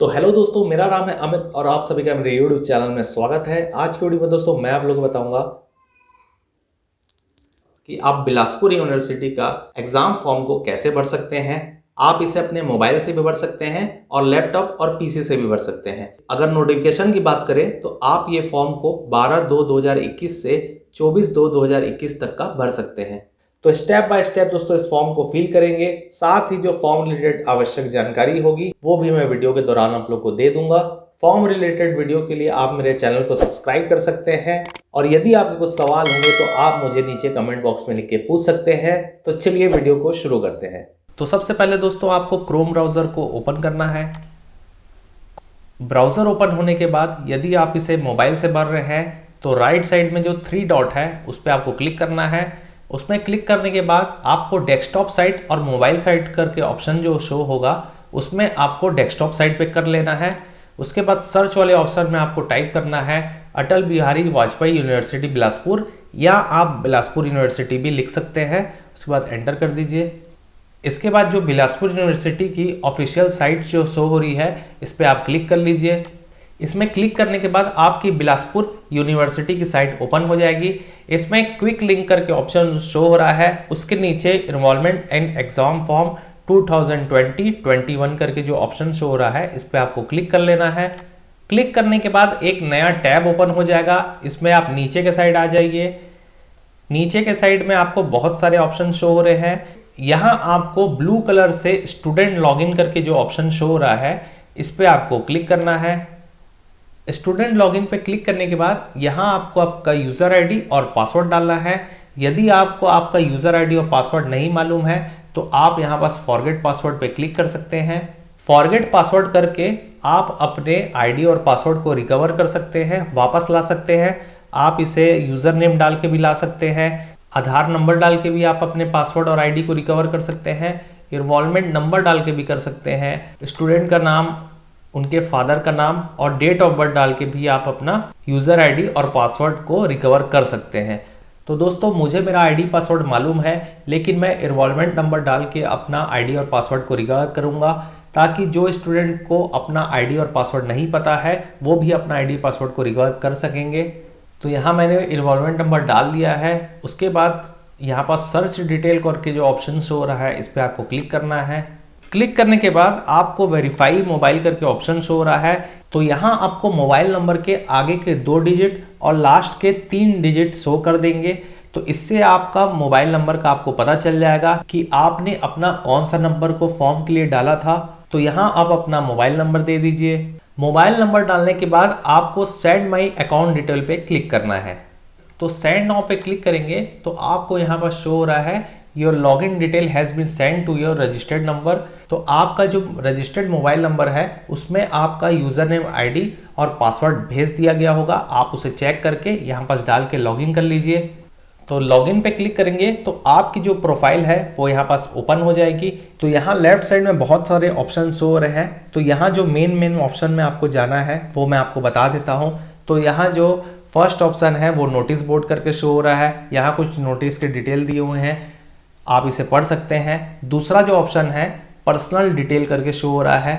तो हेलो दोस्तों, मेरा नाम है अमित और आप सभी का मेरे यूट्यूब चैनल में स्वागत है। आज की वीडियो में दोस्तों मैं आप लोगों को बताऊंगा कि आप बिलासपुर यूनिवर्सिटी का एग्जाम फॉर्म को कैसे भर सकते हैं। आप इसे अपने मोबाइल से भी भर सकते हैं और लैपटॉप और पीसी से भी भर सकते हैं। अगर नोटिफिकेशन की बात करें तो आप ये फॉर्म को 12/2/2021 से 24/2/2021 तक का भर सकते हैं। तो स्टेप बाय स्टेप दोस्तों इस फॉर्म को फिल करेंगे। साथ ही जो फॉर्म रिलेटेड आवश्यक जानकारी होगी वो भी मैं वीडियो के दौरान आप लोग को दे दूंगा। फॉर्म रिलेटेड वीडियो के लिए आप मेरे चैनल को सब्सक्राइब कर सकते हैं और यदि आपके कुछ सवाल होंगे तो आप मुझे नीचे कमेंट बॉक्स में लिख के पूछ सकते हैं। तो चलिए वीडियो को शुरू करते हैं। तो सबसे पहले दोस्तों आपको क्रोम ब्राउजर को ओपन करना है। ब्राउजर ओपन होने के बाद यदि आप इसे मोबाइल से भर रहे हैं तो राइट साइड में जो 3 डॉट है उस पर आपको क्लिक करना है। उसमें क्लिक करने के बाद आपको डेस्कटॉप साइट और मोबाइल साइट करके ऑप्शन जो शो होगा उसमें आपको डेस्कटॉप साइट पे कर लेना है। उसके बाद सर्च वाले ऑप्शन में आपको टाइप करना है अटल बिहारी वाजपेयी यूनिवर्सिटी बिलासपुर, या आप बिलासपुर यूनिवर्सिटी भी लिख सकते हैं। उसके बाद एंटर कर दीजिए। इसके बाद जो बिलासपुर यूनिवर्सिटी की ऑफिशियल साइट जो शो हो रही है इस पर आप क्लिक कर लीजिए। इसमें क्लिक करने के बाद आपकी बिलासपुर यूनिवर्सिटी की साइट ओपन हो जाएगी। इसमें क्विक लिंक करके ऑप्शन शो हो रहा है। उसके नीचे इनरोलमेंट एंड एग्जाम फॉर्म 2020-21 करके जो ऑप्शन शो हो रहा है इस पर आपको क्लिक कर लेना है। क्लिक करने के बाद एक नया टैब ओपन हो जाएगा। इसमें आप नीचे के साइड आ जाइए। नीचे के साइड में आपको बहुत सारे ऑप्शन शो हो रहे हैं। यहाँ आपको ब्लू कलर से स्टूडेंट लॉगिन करके जो ऑप्शन शो हो रहा है इस पर आपको क्लिक करना है। स्टूडेंट लॉगिन पे क्लिक करने के बाद यहाँ आपको आपका यूज़र आईडी और पासवर्ड डालना है। यदि आपको आपका यूज़र आईडी और पासवर्ड नहीं मालूम है तो आप यहाँ पास फॉरगेट पासवर्ड पे क्लिक कर सकते हैं। फॉरगेट पासवर्ड करके आप अपने आईडी और पासवर्ड को रिकवर कर सकते हैं, वापस ला सकते हैं। आप इसे यूज़र नेम डाल के भी ला सकते हैं, आधार नंबर डाल के भी आप अपने पासवर्ड और आईडी को रिकवर कर सकते हैं, इनरोलमेंट नंबर डाल के भी कर सकते हैं, स्टूडेंट का नाम, उनके फादर का नाम और डेट ऑफ बर्थ डाल के भी आप अपना यूज़र आईडी और पासवर्ड को रिकवर कर सकते हैं। तो दोस्तों मुझे मेरा आईडी पासवर्ड मालूम है, लेकिन मैं इनरोलमेंट नंबर डाल के अपना आईडी और पासवर्ड को रिकवर करूंगा, ताकि जो स्टूडेंट को अपना आईडी और पासवर्ड नहीं पता है वो भी अपना आईडी पासवर्ड को रिकवर कर सकेंगे। तो यहाँ मैंने इनरोलमेंट नंबर डाल दिया है। उसके बाद यहाँ पर सर्च डिटेल करके जो ऑप्शन शो हो रहा है इस पर आपको क्लिक करना है। क्लिक करने के बाद आपको वेरीफाई मोबाइल करके ऑप्शन शो हो रहा है। तो यहाँ आपको मोबाइल नंबर के आगे के 2 डिजिट और लास्ट के 3 डिजिट शो कर देंगे। तो इससे आपका मोबाइल नंबर का आपको पता चल जाएगा कि आपने अपना कौन सा नंबर को फॉर्म के लिए डाला था। तो यहाँ आप अपना मोबाइल नंबर दे दीजिए। मोबाइल नंबर डालने के बाद आपको सेंड माई अकाउंट डिटेल पे क्लिक करना है। तो सेंड नाउ पे क्लिक करेंगे तो आपको यहाँ पर शो हो रहा है your login detail has been send to your registered number. तो आपका जो रजिस्टर्ड मोबाइल नंबर है उसमें आपका यूज़र नेम, आईडी और पासवर्ड भेज दिया गया होगा। आप उसे चेक करके यहाँ पास डाल के लॉगिन कर लीजिए। तो लॉगिन पे क्लिक करेंगे तो आपकी जो प्रोफाइल है वो यहाँ पास ओपन हो जाएगी। तो यहाँ लेफ्ट साइड में बहुत सारे ऑप्शन शो हो रहे हैं। तो यहाँ जो मेन ऑप्शन में आपको जाना है वो मैं आपको बता देता हूँ। तो यहाँ जो फर्स्ट ऑप्शन है वो नोटिस बोर्ड करके शो हो रहा है। यहाँ कुछ नोटिस के डिटेल दिए हुए हैं, आप इसे पढ़ सकते हैं। दूसरा जो ऑप्शन है पर्सनल डिटेल करके शो हो रहा है।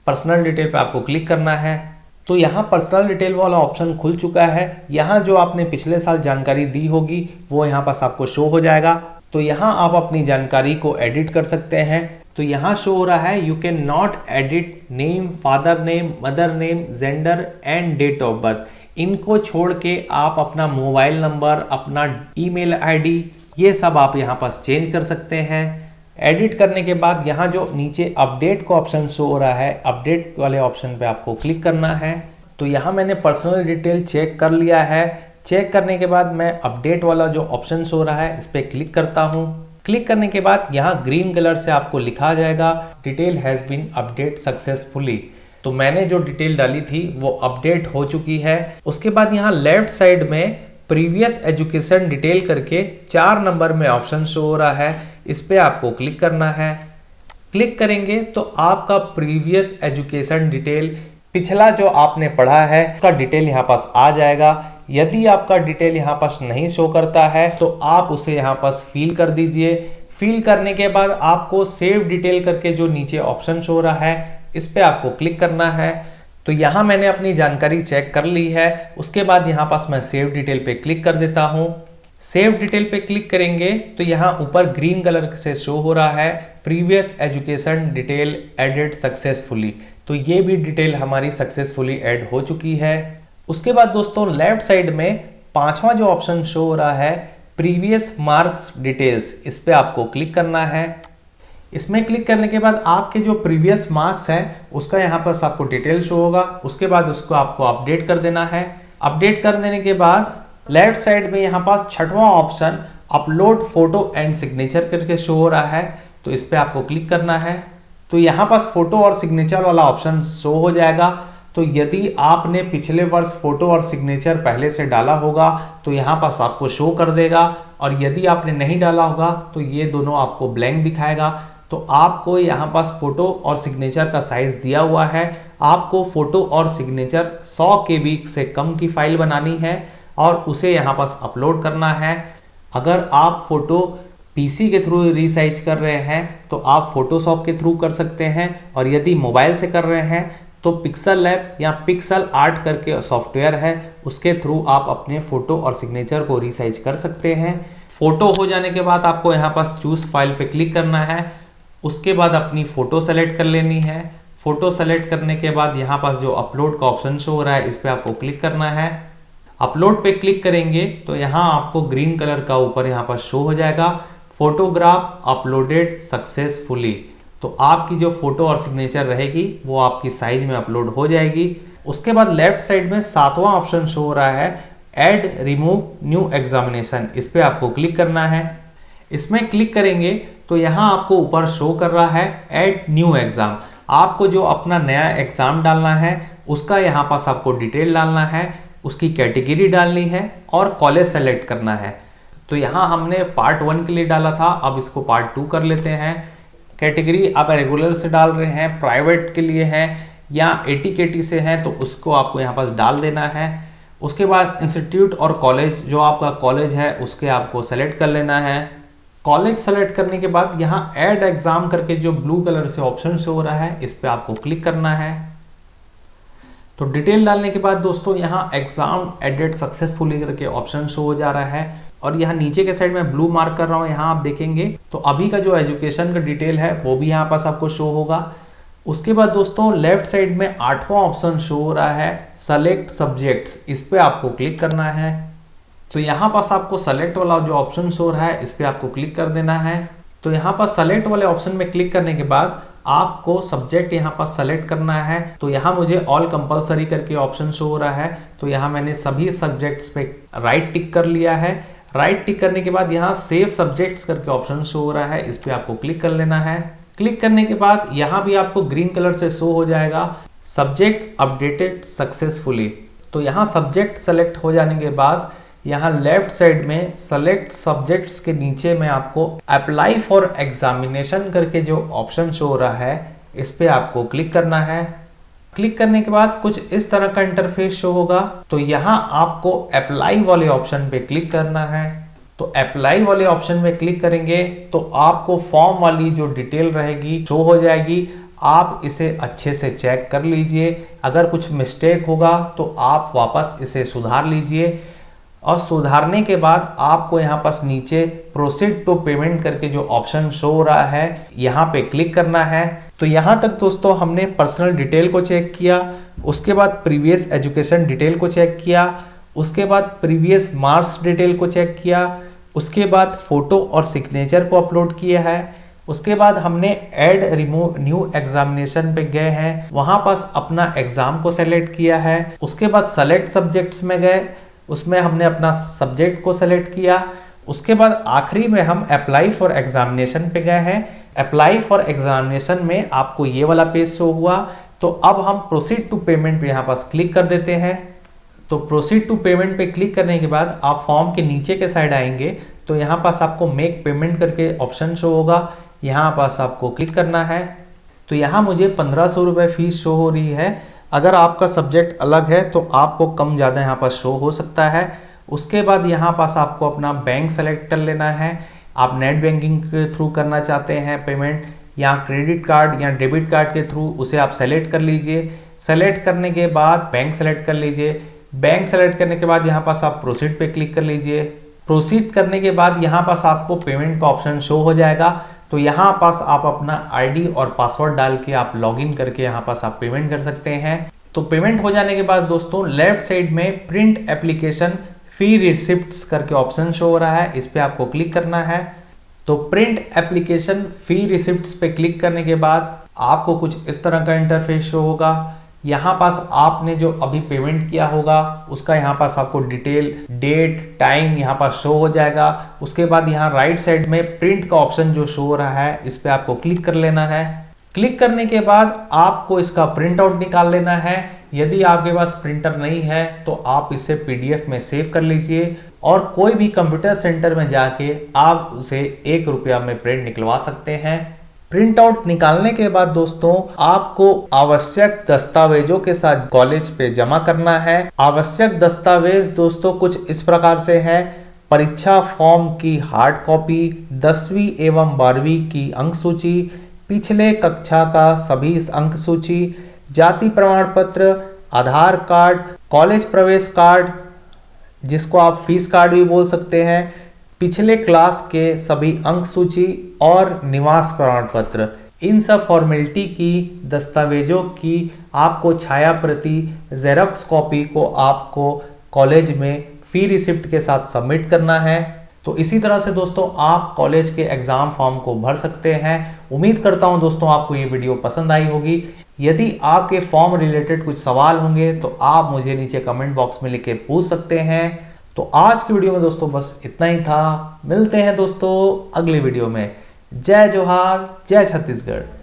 पर्सनल डिटेल पे आपको क्लिक करना है। तो यहाँ पर्सनल डिटेल वाला ऑप्शन खुल चुका है। यहाँ जो आपने पिछले साल जानकारी दी होगी वो यहाँ पास आपको शो हो जाएगा। तो यहाँ आप अपनी जानकारी को एडिट कर सकते हैं। तो यहाँ शो हो रहा है you can not edit name, father name, mother name, gender and date of birth. इनको छोड़ के आप अपना मोबाइल नंबर, अपना ईमेल आईडी, ये सब आप यहाँ पास चेंज कर सकते हैं। एडिट करने के बाद यहाँ जो नीचे अपडेट का ऑप्शन शो हो रहा है, अपडेट वाले ऑप्शन पे आपको क्लिक करना है। तो यहाँ मैंने पर्सनल डिटेल चेक कर लिया है। चेक करने के बाद मैं अपडेट वाला जो ऑप्शन शो हो रहा है इस पर क्लिक करता हूँ। क्लिक करने के बाद यहाँ ग्रीन कलर से आपको लिखा जाएगा detail has been update successfully. तो मैंने जो डिटेल डाली थी वो अपडेट हो चुकी है। उसके बाद यहाँ लेफ्ट साइड में प्रीवियस एजुकेशन डिटेल करके 4 नंबर में ऑप्शन शो हो रहा है, इस पे आपको क्लिक करना है। क्लिक करेंगे तो आपका प्रीवियस एजुकेशन डिटेल, पिछला जो आपने पढ़ा है उसका डिटेल यहाँ पास आ जाएगा। यदि आपका डिटेल यहाँ पास नहीं शो करता है तो आप उसे यहाँ पास फिल कर दीजिए। फिल करने के बाद आपको सेव डिटेल करके जो नीचे ऑप्शन शो रहा है इस पे आपको क्लिक करना है। तो यहाँ मैंने अपनी जानकारी चेक कर ली है। उसके बाद यहाँ पास मैं सेव डिटेल पे क्लिक कर देता हूँ। सेव डिटेल पे क्लिक करेंगे तो यहाँ ऊपर ग्रीन कलर से शो हो रहा है previous education detail added successfully. तो ये भी डिटेल हमारी सक्सेसफुली ऐड हो चुकी है। उसके बाद दोस्तों लेफ्ट साइड में पांचवा जो ऑप्शन शो हो रहा है प्रीवियस मार्क्स डिटेल्स, इस पे आपको क्लिक करना है। इसमें क्लिक करने के बाद आपके जो प्रीवियस मार्क्स हैं उसका यहाँ पर आपको डिटेल शो होगा। उसके बाद उसको आपको अपडेट कर देना है। अपडेट कर देने के बाद लेफ्ट साइड में यहाँ पर छठवां option upload photo and signature करके शो हो रहा है। तो इस पर आपको क्लिक करना है। तो यहाँ पास फोटो और सिग्नेचर वाला ऑप्शन शो हो जाएगा। तो यदि आपने पिछले वर्ष फोटो और सिग्नेचर पहले से डाला होगा तो यहाँ पास आपको शो कर देगा, और यदि आपने नहीं डाला होगा तो ये दोनों आपको ब्लैंक दिखाएगा। तो आपको यहाँ पास फोटो और सिग्नेचर का साइज दिया हुआ है। आपको फोटो और सिग्नेचर 100 KB से कम की फाइल बनानी है और उसे यहाँ पास अपलोड करना है। अगर आप फोटो पीसी के थ्रू रीसाइज कर रहे हैं तो आप फोटोशॉप के थ्रू कर सकते हैं, और यदि मोबाइल से कर रहे हैं तो पिक्सल लैब या पिक्सल आर्ट करके सॉफ्टवेयर है, उसके थ्रू आप अपने फोटो और सिग्नेचर को रीसाइज कर सकते हैं। फोटो हो जाने के बाद आपको यहाँ पास चूज फाइल पे क्लिक करना है। उसके बाद अपनी फोटो सेलेक्ट कर लेनी है। फोटो सेलेक्ट करने के बाद यहाँ पास जो अपलोड का ऑप्शन शो हो रहा है इस पर आपको क्लिक करना है। अपलोड पे क्लिक करेंगे तो यहाँ आपको ग्रीन कलर का ऊपर यहाँ पर शो हो जाएगा फोटोग्राफ अपलोडेड सक्सेसफुली। तो आपकी जो फोटो और सिग्नेचर रहेगी वो आपकी साइज में अपलोड हो जाएगी। उसके बाद लेफ्ट साइड में सातवां ऑप्शन शो हो रहा है ऐड रिमूव न्यू एग्जामिनेशन, इस पे आपको क्लिक करना है। इसमें क्लिक करेंगे तो यहाँ आपको ऊपर शो कर रहा है ऐड न्यू एग्जाम। आपको जो अपना नया एग्जाम डालना है उसका यहाँ पास आपको डिटेल डालना है, उसकी कैटेगरी डालनी है और कॉलेज सेलेक्ट करना है। तो यहाँ हमने पार्ट 1 के लिए डाला था, अब इसको पार्ट 2 कर लेते हैं। कैटेगरी आप रेगुलर से डाल रहे हैं, प्राइवेट के लिए है या ATKT से है तो उसको आपको यहाँ पास डाल देना है। उसके बाद इंस्टीट्यूट और कॉलेज, जो आपका कॉलेज है उसके आपको सेलेक्ट कर लेना है। कॉलेज सेलेक्ट करने के बाद यहाँ ऐड एग्जाम करके जो ब्लू कलर से ऑप्शन शो हो रहा है इस पर आपको क्लिक करना है। तो डिटेल डालने के बाद दोस्तों यहाँ एग्जाम एडेड सक्सेसफुली करके ऑप्शन शो हो जा रहा है, और यहाँ नीचे के साइड में ब्लू मार्क कर रहा हूँ, यहाँ आप देखेंगे तो अभी का जो एजुकेशन का डिटेल है वो भी यहाँ पास आपको शो होगा। उसके बाद दोस्तों लेफ्ट साइड में 8वां ऑप्शन शो हो रहा है सेलेक्ट सब्जेक्ट्स, इस पे आपको क्लिक करना है। तो यहाँ पास आपको सेलेक्ट वाला जो ऑप्शन शो हो रहा है इस पे आपको क्लिक कर देना है। तो यहाँ पर सेलेक्ट वाले ऑप्शन में क्लिक करने के बाद आपको सब्जेक्ट यहाँ पर सेलेक्ट करना है। तो यहाँ मुझे ऑल कंपलसरी करके ऑप्शन शो हो रहा है, तो यहाँ मैंने सभी सब्जेक्ट्स पे राइट टिक कर लिया है। राइट टिक करने के बाद यहाँ सेव सब्जेक्ट्स करके ऑप्शन शो हो रहा है, इस पे आपको क्लिक कर लेना है। क्लिक करने के बाद यहाँ भी आपको ग्रीन कलर से शो हो जाएगा सब्जेक्ट अपडेटेड सक्सेसफुली। तो यहाँ सब्जेक्ट सेलेक्ट हो जाने के बाद यहाँ लेफ्ट साइड में सेलेक्ट सब्जेक्ट्स के नीचे में आपको अप्लाई फॉर एग्जामिनेशन करके जो ऑप्शन शो हो रहा है इस पे आपको क्लिक करना है। क्लिक करने के बाद कुछ इस तरह का इंटरफेस शो होगा। तो यहाँ आपको अप्लाई वाले ऑप्शन पे क्लिक करना है। तो अप्लाई वाले ऑप्शन में क्लिक करेंगे तो आपको फॉर्म वाली जो डिटेल रहेगी शो हो जाएगी। आप इसे अच्छे से चेक कर लीजिए, अगर कुछ मिस्टेक होगा तो आप वापस इसे सुधार लीजिए, और सुधारने के बाद आपको यहाँ पास नीचे प्रोसीड टू पेमेंट करके जो ऑप्शन शो हो रहा है यहाँ पे क्लिक करना है। तो यहाँ तक दोस्तों हमने पर्सनल डिटेल को चेक किया, उसके बाद प्रीवियस एजुकेशन डिटेल को चेक किया, उसके बाद प्रीवियस मार्क्स डिटेल को चेक किया, उसके बाद फोटो और सिग्नेचर को अपलोड किया है, उसके बाद हमने ऐड रिमूव न्यू एग्जामिनेशन पे गए हैं, वहाँ पास अपना एग्जाम को सेलेक्ट किया है। उसके बाद सेलेक्ट सब्जेक्ट्स में गए, उसमें हमने अपना सब्जेक्ट को सेलेक्ट किया। उसके बाद आखिरी में हम अप्लाई फॉर एग्जामिनेशन पे गए हैं। अप्लाई फॉर एग्जामिनेशन में आपको ये वाला पेज शो हुआ। तो अब हम प्रोसीड टू पेमेंट पे यहाँ पास क्लिक कर देते हैं। तो प्रोसीड टू पेमेंट पे क्लिक करने के बाद आप फॉर्म के नीचे के साइड आएंगे तो यहाँ पास आपको मेक पेमेंट करके ऑप्शन शो होगा, यहाँ पास आपको क्लिक करना है। तो यहाँ मुझे 1500 रुपये फीस शो हो रही है। अगर आपका सब्जेक्ट अलग है तो आपको कम ज़्यादा यहाँ पर शो हो सकता है। उसके बाद यहाँ पास आपको अपना बैंक सेलेक्ट कर लेना है। आप नेट बैंकिंग के थ्रू करना चाहते हैं पेमेंट यहाँ क्रेडिट कार्ड या डेबिट कार्ड के थ्रू उसे आप सेलेक्ट कर लीजिए। सेलेक्ट करने के बाद बैंक सेलेक्ट कर लीजिए। बैंक सेलेक्ट करने के बाद यहाँ पास आप प्रोसीड पे क्लिक कर लीजिए। प्रोसीड करने के बाद यहाँ पास आपको पेमेंट का ऑप्शन शो हो जाएगा। तो यहाँ पास आप अपना आईडी और पासवर्ड डाल के आप लॉगिन करके यहाँ पास आप पेमेंट कर सकते हैं। तो पेमेंट हो जाने के बाद दोस्तों लेफ्ट साइड में प्रिंट एप्लीकेशन फी रिसिप्ट्स करके ऑप्शन शो हो रहा है, इस पे आपको क्लिक करना है। तो प्रिंट एप्लीकेशन फी रिसिप्ट्स पे क्लिक करने के बाद आपको कुछ इस तरह का इंटरफेस शो होगा। यहाँ पास आपने जो अभी पेमेंट किया होगा उसका यहाँ पास आपको डिटेल, डेट, टाइम यहाँ पास शो हो जाएगा। उसके बाद यहाँ राइट साइड में प्रिंट का ऑप्शन जो शो हो रहा है इस पे आपको क्लिक कर लेना है। क्लिक करने के बाद आपको इसका प्रिंट आउट निकाल लेना है। यदि आपके पास प्रिंटर नहीं है तो आप इसे पीडीएफ में सेव कर लीजिए और कोई भी कंप्यूटर सेंटर में जाके आप उसे 1 रुपया में प्रिंट निकलवा सकते हैं। प्रिंट आउट निकालने के बाद दोस्तों आपको आवश्यक दस्तावेजों के साथ कॉलेज पे जमा करना है। आवश्यक दस्तावेज दोस्तों कुछ इस प्रकार से है: परीक्षा फॉर्म की हार्ड कॉपी, 10वीं एवं 12वीं की अंक सूची, पिछले कक्षा का सभी अंक सूची, जाति प्रमाण पत्र, आधार कार्ड, कॉलेज प्रवेश कार्ड जिसको आप फीस कार्ड भी बोल सकते हैं, पिछले क्लास के सभी अंक सूची और निवास प्रमाण पत्र। इन सब फॉर्मेलिटी की दस्तावेजों की आपको छाया प्रति जेरॉक्स कॉपी को आपको कॉलेज में फी रिसिप्ट के साथ सबमिट करना है। तो इसी तरह से दोस्तों आप कॉलेज के एग्जाम फॉर्म को भर सकते हैं। उम्मीद करता हूं दोस्तों आपको ये वीडियो पसंद आई होगी। यदि आपके फॉर्म रिलेटेड कुछ सवाल होंगे तो आप मुझे नीचे कमेंट बॉक्स में लिख के पूछ सकते हैं। तो आज की वीडियो में दोस्तों बस इतना ही था। मिलते हैं दोस्तों अगली वीडियो में। जय जोहार, जय छत्तीसगढ़।